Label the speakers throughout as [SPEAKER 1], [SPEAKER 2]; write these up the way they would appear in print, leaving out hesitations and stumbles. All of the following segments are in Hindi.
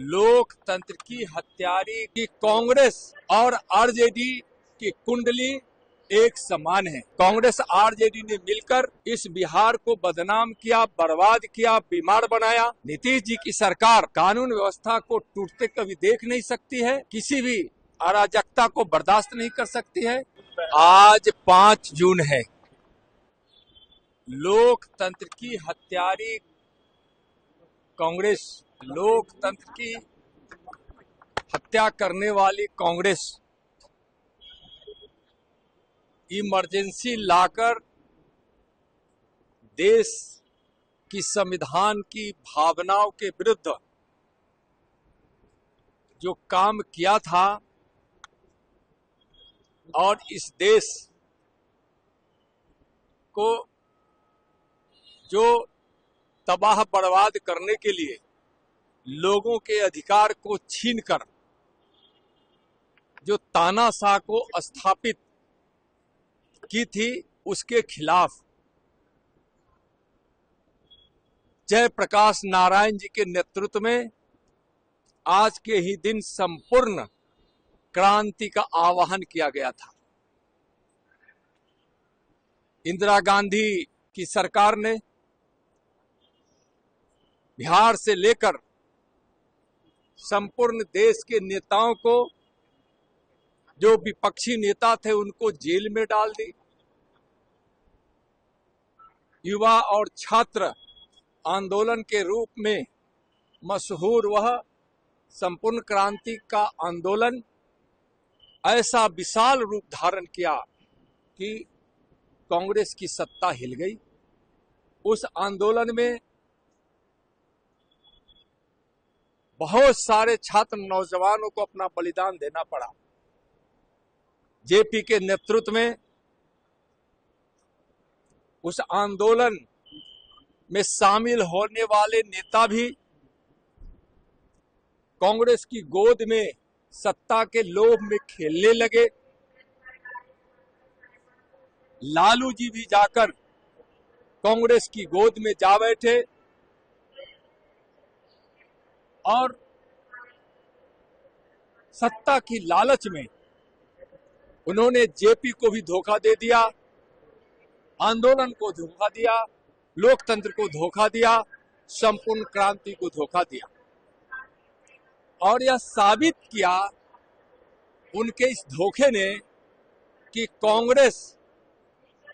[SPEAKER 1] लोकतंत्र की हत्यारी की कांग्रेस और आरजेडी की कुंडली एक समान है। कांग्रेस आरजेडी ने मिलकर इस बिहार को बदनाम किया, बर्बाद किया, बीमार बनाया। नीतीश जी की सरकार कानून व्यवस्था को टूटते कभी देख नहीं सकती है, किसी भी अराजकता को बर्दाश्त नहीं कर सकती है। आज 5 जून है। लोकतंत्र की हत्यारी कांग्रेस, लोकतंत्र की हत्या करने वाली कांग्रेस इमरजेंसी लाकर देश की संविधान की भावनाओं के विरुद्ध जो काम किया था और इस देश को जो तबाह बर्बाद करने के लिए लोगों के अधिकार को छीनकर जो तानाशाह को स्थापित की थी, उसके खिलाफ जयप्रकाश नारायण जी के नेतृत्व में आज के ही दिन संपूर्ण क्रांति का आह्वान किया गया था। इंदिरा गांधी की सरकार ने बिहार से लेकर संपूर्ण देश के नेताओं को, जो विपक्षी नेता थे, उनको जेल में डाल दी। युवा और छात्र आंदोलन के रूप में मशहूर वह संपूर्ण क्रांति का आंदोलन ऐसा विशाल रूप धारण किया कि कांग्रेस की सत्ता हिल गई। उस आंदोलन में बहुत सारे छात्र नौजवानों को अपना बलिदान देना पड़ा। जेपी के नेतृत्व में उस आंदोलन में शामिल होने वाले नेता भी कांग्रेस की गोद में सत्ता के लोभ में खेलने लगे। लालू जी भी जाकर कांग्रेस की गोद में जा बैठे और सत्ता की लालच में उन्होंने जेपी को भी धोखा दे दिया, आंदोलन को धोखा दिया, लोकतंत्र को धोखा दिया, संपूर्ण क्रांति को धोखा दिया और यह साबित किया उनके इस धोखे ने कि कांग्रेस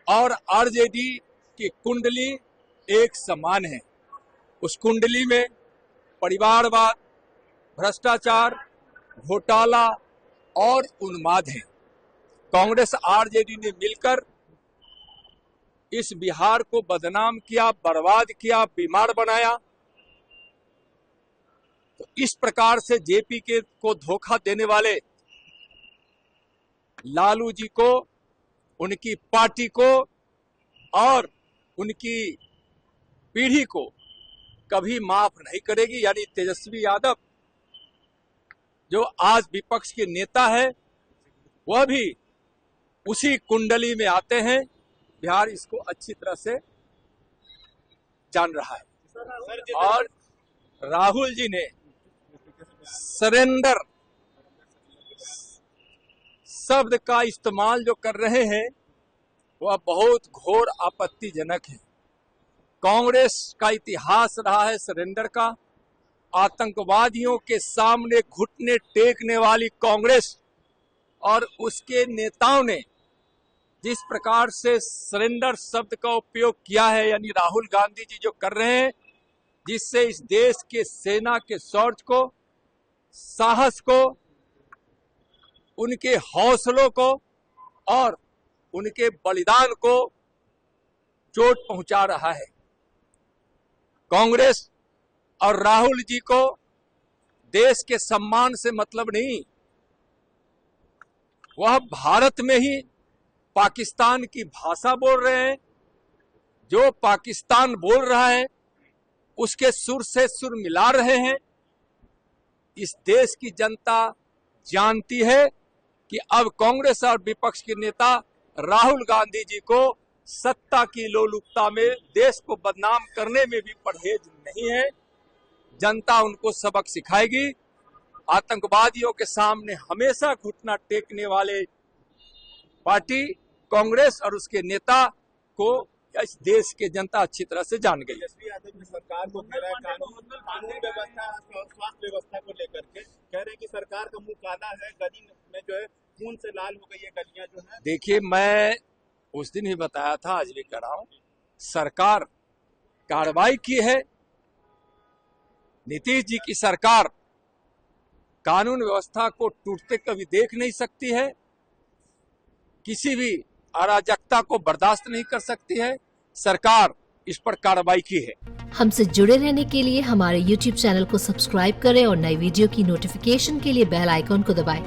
[SPEAKER 1] और आरजेडी की कुंडली एक समान है। उस कुंडली में परिवारवाद, भ्रष्टाचार, घोटाला और उन्माद है। कांग्रेस आरजेडी ने मिलकर इस बिहार को बदनाम किया, बर्बाद किया, बीमार बनाया। तो इस प्रकार से जेपी को धोखा देने वाले लालू जी को, उनकी पार्टी को और उनकी पीढ़ी को कभी माफ नहीं करेगी। यानी तेजस्वी यादव जो आज विपक्ष के नेता है, वह भी उसी कुंडली में आते हैं। बिहार इसको अच्छी तरह से जान रहा है और राहुल जी ने सरेंडर शब्द का इस्तेमाल जो कर रहे हैं वह बहुत घोर आपत्तिजनक है। कांग्रेस का इतिहास रहा है सरेंडर का। आतंकवादियों के सामने घुटने टेकने वाली कांग्रेस और उसके नेताओं ने जिस प्रकार से सरेंडर शब्द का उपयोग किया है, यानी राहुल गांधी जी जो कर रहे हैं, जिससे इस देश के सेना के शौर्य को, साहस को, उनके हौसलों को और उनके बलिदान को चोट पहुंचा रहा है। कांग्रेस और राहुल जी को देश के सम्मान से मतलब नहीं, वह भारत में ही पाकिस्तान की भाषा बोल रहे हैं। जो पाकिस्तान बोल रहा है उसके सुर से सुर मिला रहे हैं। इस देश की जनता जानती है कि अब कांग्रेस और विपक्ष के नेता राहुल गांधी जी को सत्ता की लोलुपता में देश को बदनाम करने में भी परहेज नहीं है। जनता उनको सबक सिखाएगी। आतंकवादियों के सामने हमेशा घुटना टेकने वाले पार्टी कांग्रेस और उसके नेता को इस देश के जनता अच्छी तरह से जान गई।
[SPEAKER 2] तेजस्वी यादव की सरकार को कह रहा है कानून व्यवस्था, स्वास्थ्य व्यवस्था को लेकर के कह रहे हैं कि सरकार का मुंह काला है, गली में जो है खून से लाल हो गई है गलियां जो है।
[SPEAKER 1] देखिए, मैं उस दिन ही बताया था, आज भी कह रहा हूं, सरकार कार्रवाई की है। नीतीश जी की सरकार कानून व्यवस्था को टूटते कभी देख नहीं सकती है, किसी भी अराजकता को बर्दाश्त नहीं कर सकती है। सरकार इस पर कार्रवाई की है।
[SPEAKER 3] हमसे जुड़े रहने के लिए हमारे YouTube चैनल को सब्सक्राइब करें और नई वीडियो की नोटिफिकेशन के लिए बेल आइकॉन को दबाएं।